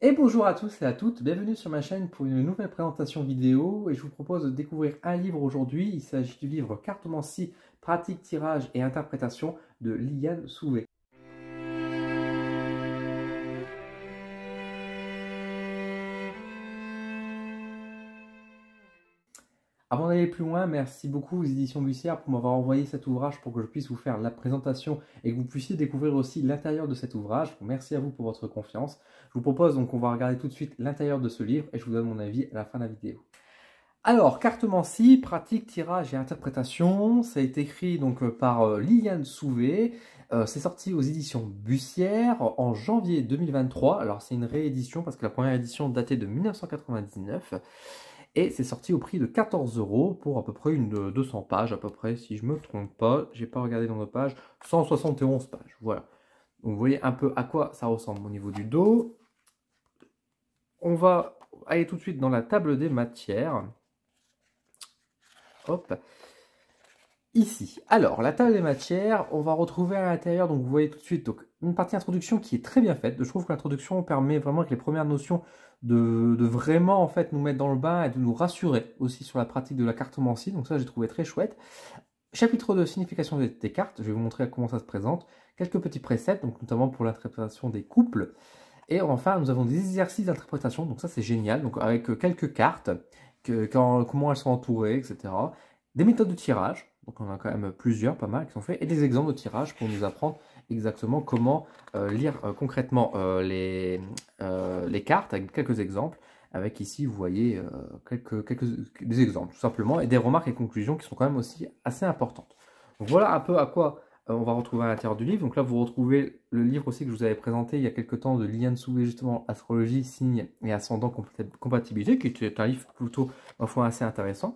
Et bonjour à tous et à toutes, bienvenue sur ma chaîne pour une nouvelle présentation vidéo et je vous propose de découvrir un livre aujourd'hui. Il s'agit du livre Cartomancie, pratique, tirage et interprétation de Liane Souvé. Avant d'aller plus loin, merci beaucoup aux éditions Bussière pour m'avoir envoyé cet ouvrage pour que je puisse vous faire la présentation et que vous puissiez découvrir aussi l'intérieur de cet ouvrage. Merci à vous pour votre confiance. Je vous propose donc qu'on va regarder tout de suite l'intérieur de ce livre et je vous donne mon avis à la fin de la vidéo. Alors, Cartomancie, pratique, tirage et interprétation, ça a été écrit donc par Liane Souvé. C'est sorti aux éditions Bussière en janvier 2023. Alors, c'est une réédition parce que la première édition datait de 1999. Et c'est sorti au prix de 14 € pour à peu près une 200 pages, à peu près, si je ne me trompe pas. J'ai pas regardé dans nos pages. 171 pages, voilà. Donc, vous voyez un peu à quoi ça ressemble au niveau du dos. On va aller tout de suite dans la table des matières. Hop. Ici. Alors, la table des matières, on va retrouver à l'intérieur, donc vous voyez tout de suite, donc, une partie introduction qui est très bien faite. Je trouve que l'introduction permet vraiment avec les premières notions de vraiment en fait nous mettre dans le bain et de nous rassurer aussi sur la pratique de la cartomancie. Donc ça, j'ai trouvé très chouette. Chapitre de signification des cartes, je vais vous montrer comment ça se présente. Quelques petits préceptes, donc notamment pour l'interprétation des couples. Et enfin, nous avons des exercices d'interprétation, donc ça c'est génial, donc avec quelques cartes, comment elles sont entourées, etc. Des méthodes de tirage, donc on a quand même plusieurs, pas mal qui sont faits, et des exemples de tirage pour nous apprendre exactement comment lire concrètement les cartes, avec quelques exemples, avec ici, vous voyez, des exemples, tout simplement, et des remarques et conclusions qui sont quand même aussi assez importantes. Donc voilà un peu à quoi on va retrouver à l'intérieur du livre. Donc là, vous retrouvez le livre aussi que je vous avais présenté il y a quelques temps de Liane Souvé, justement, Astrologie, signes et ascendant compatibilité, qui est un livre plutôt, ma foi, assez intéressant.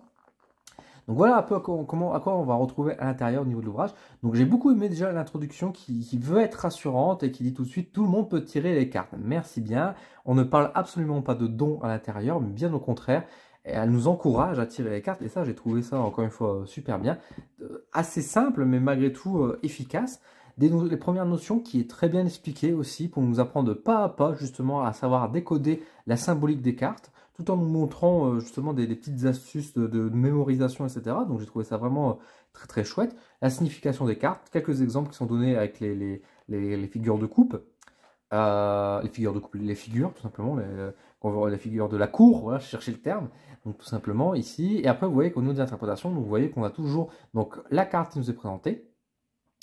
Donc voilà un peu à quoi on va retrouver à l'intérieur au niveau de l'ouvrage. Donc j'ai beaucoup aimé déjà l'introduction qui veut être rassurante et qui dit tout de suite tout le monde peut tirer les cartes. Merci bien. On ne parle absolument pas de dons à l'intérieur, mais bien au contraire. Et elle nous encourage à tirer les cartes et ça j'ai trouvé ça encore une fois super bien. Assez simple mais malgré tout efficace. Les premières notions qui est très bien expliquées aussi pour nous apprendre pas à pas justement à savoir décoder la symbolique des cartes tout en nous montrant justement des petites astuces de mémorisation, etc. Donc j'ai trouvé ça vraiment très très chouette. La signification des cartes, quelques exemples qui sont donnés avec les figures de coupe. Les figures tout simplement, les figures de la cour, voilà, je cherchais le terme. Donc tout simplement ici. Et après vous voyez qu'au niveau des interprétations, vous voyez qu'on a toujours donc, la carte qui nous est présentée.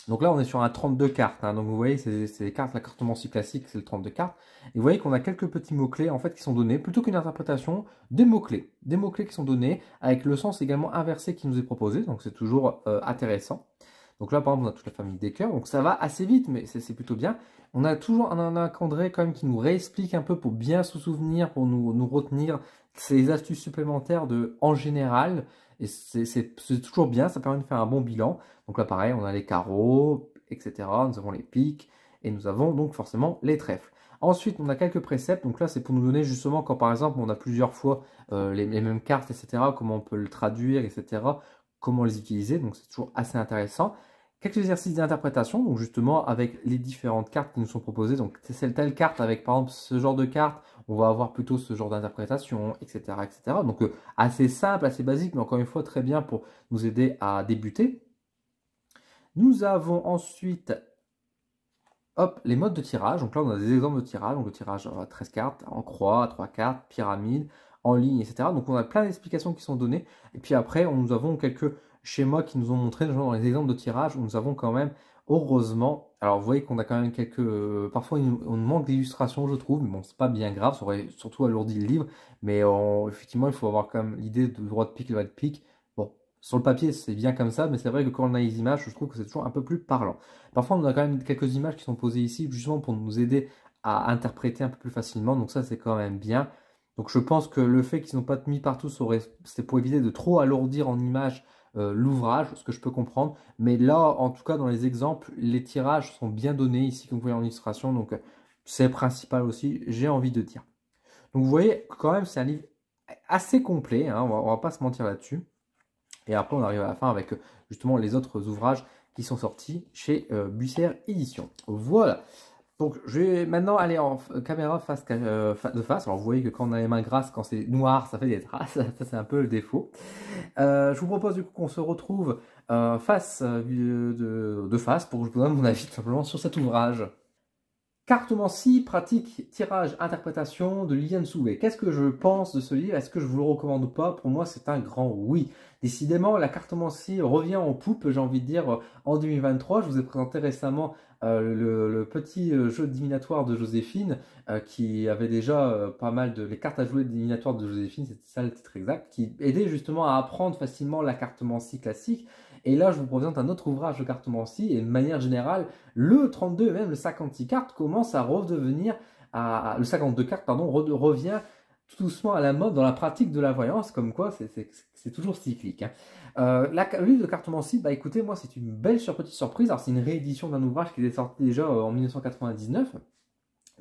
Donc là, on est sur un 32 cartes. Hein. Donc vous voyez, c'est les cartes, la cartomancie classique, c'est le 32 cartes. Et vous voyez qu'on a quelques petits mots-clés en fait qui sont donnés, plutôt qu'une interprétation, des mots-clés. Des mots-clés qui sont donnés, avec le sens également inversé qui nous est proposé. Donc c'est toujours intéressant. Donc là, par exemple, on a toute la famille des cœurs. Donc ça va assez vite, mais c'est plutôt bien. On a toujours un encadré quand même qui nous réexplique un peu pour bien se souvenir, pour nous retenir ces astuces supplémentaires en général. Et c'est toujours bien, ça permet de faire un bon bilan. Donc là, pareil, on a les carreaux, etc. Nous avons les piques et nous avons donc forcément les trèfles. Ensuite, on a quelques préceptes. Donc là, c'est pour nous donner justement quand par exemple, on a plusieurs fois les mêmes cartes, etc. Comment on peut le traduire, etc. Comment les utiliser. Donc c'est toujours assez intéressant. Quelques exercices d'interprétation, donc justement avec les différentes cartes qui nous sont proposées. Donc c'est telle carte avec par exemple ce genre de carte, on va avoir plutôt ce genre d'interprétation, etc., etc. Donc assez simple, assez basique, mais encore une fois très bien pour nous aider à débuter. Nous avons ensuite hop, les modes de tirage. Donc là on a des exemples de tirage, donc le tirage à 13 cartes, en croix, à 3 cartes, pyramide, en ligne, etc. Donc on a plein d'explications qui sont données. Et puis après, nous avons quelques schémas qui nous ont montré, genre dans les exemples de tirage, où nous avons quand même, heureusement, alors vous voyez qu'on a quand même quelques, parfois on manque d'illustrations je trouve, mais bon c'est pas bien grave, ça aurait surtout alourdi le livre, mais effectivement il faut avoir quand même l'idée de droit de pique et droit de pique. Bon, sur le papier c'est bien comme ça, mais c'est vrai que quand on a les images, je trouve que c'est toujours un peu plus parlant. Parfois on a quand même quelques images qui sont posées ici, justement pour nous aider à interpréter un peu plus facilement, donc ça c'est quand même bien. Donc je pense que le fait qu'ils n'ont pas mis partout, c'était pour éviter de trop alourdir en images l'ouvrage, ce que je peux comprendre. Mais là, en tout cas, dans les exemples, les tirages sont bien donnés ici, comme vous voyez en illustration. Donc c'est principal aussi, j'ai envie de dire. Donc vous voyez, quand même, c'est un livre assez complet, hein, on va pas se mentir là-dessus. Et après, on arrive à la fin avec justement les autres ouvrages qui sont sortis chez Bussière Édition. Voilà. Donc, je vais maintenant aller en caméra de face. Alors, vous voyez que quand on a les mains grasses, quand c'est noir, ça fait des traces. Ça, c'est un peu le défaut. Je vous propose du coup qu'on se retrouve de face pour que je vous donne mon avis tout simplement sur cet ouvrage. Cartomancie, pratique, tirage, interprétation de Liliane Souvet. Qu'est-ce que je pense de ce livre? Est-ce que je vous le recommande ou pas? Pour moi, c'est un grand oui. Décidément, la cartomancie revient en poupe, j'ai envie de dire, en 2023. Je vous ai présenté récemment le petit jeu divinatoire de Joséphine, qui avait déjà pas mal de... Les cartes à jouer divinatoire de Joséphine, c'était ça le titre exact, qui aidait justement à apprendre facilement la cartomancie classique. Et là, je vous présente un autre ouvrage de cartomancie, et de manière générale, le 32 et même le 56 cartes commence à redevenir, le 52 cartes, pardon, revient tout doucement à la mode dans la pratique de la voyance, comme quoi c'est toujours cyclique. Hein. Le livre de cartomancie, bah écoutez, moi c'est une belle petite surprise. Alors c'est une réédition d'un ouvrage qui était sorti déjà en 1999,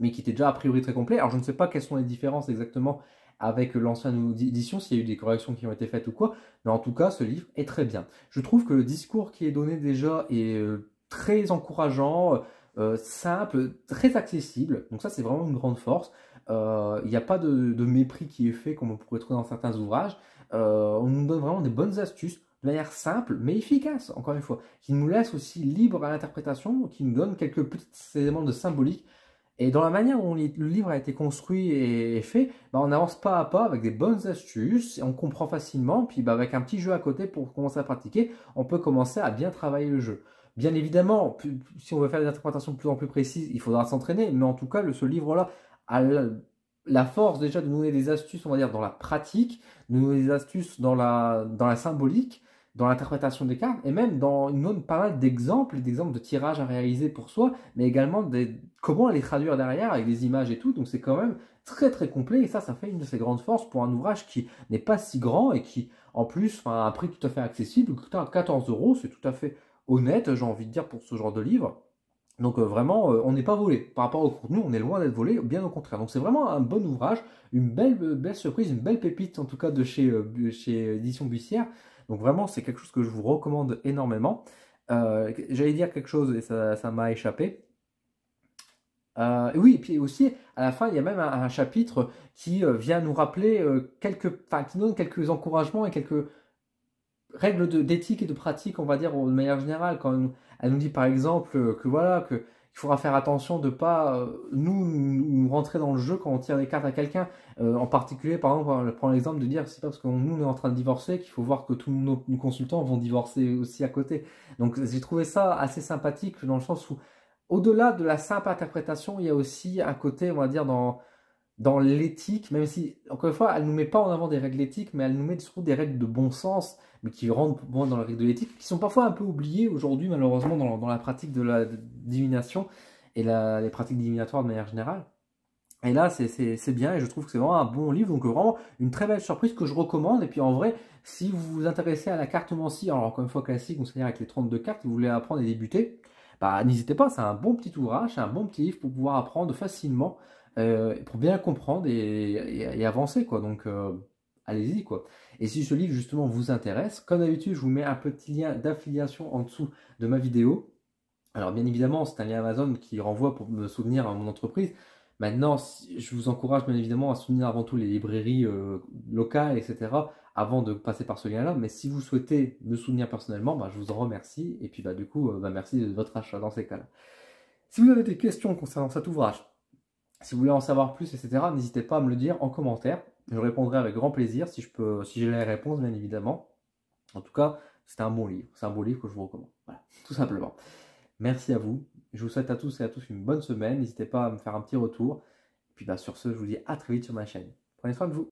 mais qui était déjà a priori très complet. Alors je ne sais pas quelles sont les différences exactement avec l'ancienne édition, s'il y a eu des corrections qui ont été faites ou quoi, mais en tout cas ce livre est très bien. Je trouve que le discours qui est donné déjà est très encourageant, simple, très accessible, donc ça c'est vraiment une grande force. Il n'y a pas de mépris qui est fait comme on pourrait trouver dans certains ouvrages. On nous donne vraiment des bonnes astuces de manière simple mais efficace, encore une fois, qui nous laisse aussi libre à l'interprétation, qui nous donne quelques petits éléments de symbolique. Et dans la manière dont le livre a été construit et fait, bah, on avance pas à pas avec des bonnes astuces, on comprend facilement, puis bah, avec un petit jeu à côté pour commencer à pratiquer, on peut commencer à bien travailler le jeu. Bien évidemment, si on veut faire des interprétations de plus en plus précises, il faudra s'entraîner, mais en tout cas, ce livre-là a la force déjà de nous donner des astuces, on va dire, dans la pratique, de nous donner des astuces dans la symbolique, dans l'interprétation des cartes, et même dans une autre pas mal d'exemples de tirages à réaliser pour soi, mais également comment les traduire derrière avec des images et tout. Donc c'est quand même très très complet, et ça fait une de ses grandes forces pour un ouvrage qui n'est pas si grand et qui, en plus, a un prix tout à fait accessible, coûte 14 euros, c'est tout à fait honnête, j'ai envie de dire, pour ce genre de livre. Donc vraiment, on n'est pas volé. Par rapport au contenu, on est loin d'être volé, bien au contraire. Donc c'est vraiment un bon ouvrage, une belle surprise, une belle pépite en tout cas de chez Édition Bussière. Donc vraiment, c'est quelque chose que je vous recommande énormément. J'allais dire quelque chose et ça m'a échappé. Oui, et puis aussi, à la fin, il y a même un chapitre qui vient nous rappeler qui donne quelques encouragements et quelques règles d'éthique et de pratique, on va dire, de manière générale. Quand elle nous dit par exemple que voilà, qu'il faudra faire attention de pas nous rentrer dans le jeu quand on tire des cartes à quelqu'un. En particulier, par exemple, on prend l'exemple de dire c'est pas parce que nous on est en train de divorcer qu'il faut voir que tous nos consultants vont divorcer aussi à côté. Donc j'ai trouvé ça assez sympathique dans le sens où, au-delà de la simple interprétation, il y a aussi un côté, on va dire, dans l'éthique, même si, encore une fois, elle ne nous met pas en avant des règles éthiques, mais elle nous met surtout des règles de bon sens, mais qui rentrent pour moi dans la règle de l'éthique, qui sont parfois un peu oubliées aujourd'hui, malheureusement, dans la pratique de la divination et les pratiques divinatoires de manière générale. Et là, c'est bien, et je trouve que c'est vraiment un bon livre, donc vraiment une très belle surprise que je recommande. Et puis en vrai, si vous vous intéressez à la cartomancie, alors encore une fois classique, c'est-à-dire avec les 32 cartes, vous voulez apprendre et débuter, bah n'hésitez pas, c'est un bon petit ouvrage, c'est un bon petit livre pour pouvoir apprendre facilement, pour bien comprendre et avancer, quoi. Donc allez-y, quoi. Et si ce livre justement vous intéresse, comme d'habitude, je vous mets un petit lien d'affiliation en dessous de ma vidéo. Alors bien évidemment, c'est un lien Amazon qui renvoie pour me soutenir à mon entreprise. Maintenant, je vous encourage bien évidemment à soutenir avant tout les librairies locales, etc. avant de passer par ce lien-là. Mais si vous souhaitez me soutenir personnellement, bah, je vous en remercie. Et puis bah, du coup, merci de votre achat dans ces cas-là. Si vous avez des questions concernant cet ouvrage, si vous voulez en savoir plus, etc., n'hésitez pas à me le dire en commentaire. Je répondrai avec grand plaisir si j'ai les réponses, bien évidemment. En tout cas, c'est un bon livre. C'est un beau livre que je vous recommande. Voilà, tout simplement. Merci à vous. Je vous souhaite à tous et à tous une bonne semaine. N'hésitez pas à me faire un petit retour. Et puis bah, sur ce, je vous dis à très vite sur ma chaîne. Prenez soin de vous.